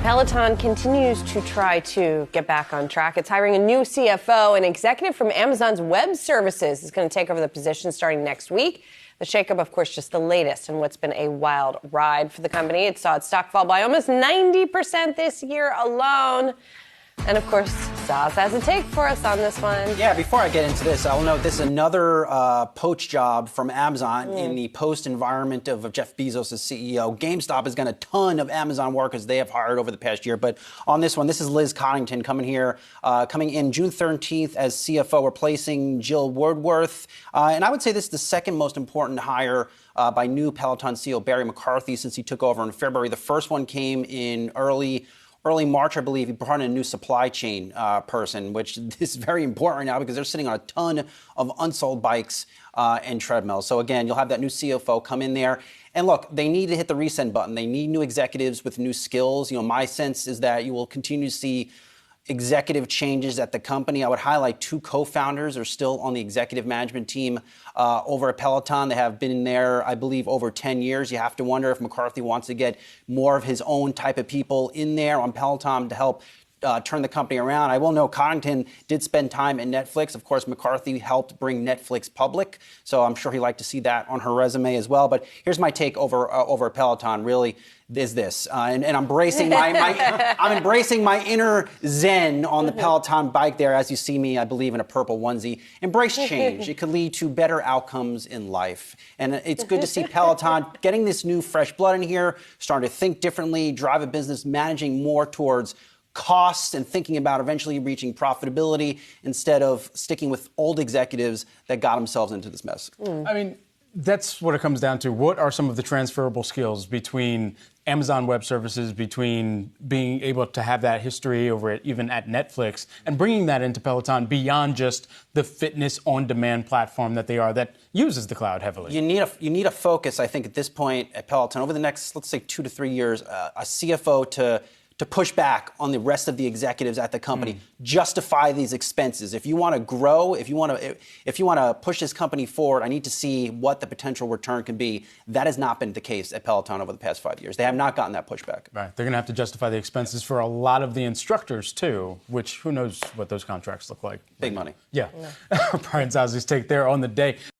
Peloton continues to try to get back on track. It's hiring a new CFO. An executive from Amazon's Web Services is going to take over the position starting next week. The shakeup, of course, just the latest in what's been a wild ride for the company. It saw its stock fall by almost 90% this year alone. And, of course, Saz has a take for us on this one. Yeah, before I get into this, I'll note this is another poach job from Amazon in the post-environment of Jeff Bezos as CEO. GameStop has got a ton of Amazon workers they have hired over the past year. But on this one, this is Liz Coddington coming in June 13th as CFO, replacing Jill Woodworth. And I would say this is the second most important hire by new Peloton CEO Barry McCarthy since he took over in February. The first one came in early March, I believe. He brought in a new supply chain person, which is very important right now because they're sitting on a ton of unsold bikes and treadmills. So again, you'll have that new CFO come in there. And look, they need to hit the reset button. They need new executives with new skills. You know, my sense is that you will continue to see executive changes at the company. I would highlight two co-founders are still on the executive management team over at Peloton. They have been there, I believe, over 10 years. You have to wonder if McCarthy wants to get more of his own type of people in there on Peloton to help turn the company around. I will know Coddington did spend time at Netflix. Of course, McCarthy helped bring Netflix public, so I'm sure he'd like to see that on her resume as well. But here's my take over Peloton, really, is this. And I'm embracing I'm embracing my inner zen on the Peloton bike there. As you see me, I believe, in a purple onesie. Embrace change. It could lead to better outcomes in life. And it's good to see Peloton getting this new fresh blood in here, starting to think differently, drive a business, managing more towards costs and thinking about eventually reaching profitability instead of sticking with old executives that got themselves into this mess. I mean, that's what it comes down to. What are some of the transferable skills between Amazon Web Services, between being able to have that history over even at Netflix, and bringing that into Peloton beyond just the fitness on-demand platform that they are that uses the cloud heavily? You need a focus, I think, at this point at Peloton over the next, let's say, 2 to 3 years, a CFO to push back on the rest of the executives at the company, justify these expenses. If you want to grow, if you want to push this company forward, I need to see what the potential return can be. That has not been the case at Peloton over the past 5 years. They have not gotten that pushback. Right. They're going to have to justify the expenses for a lot of the instructors, too, which who knows what those contracts look like. Big money. Yeah. Brian Zazzi's take there on the day.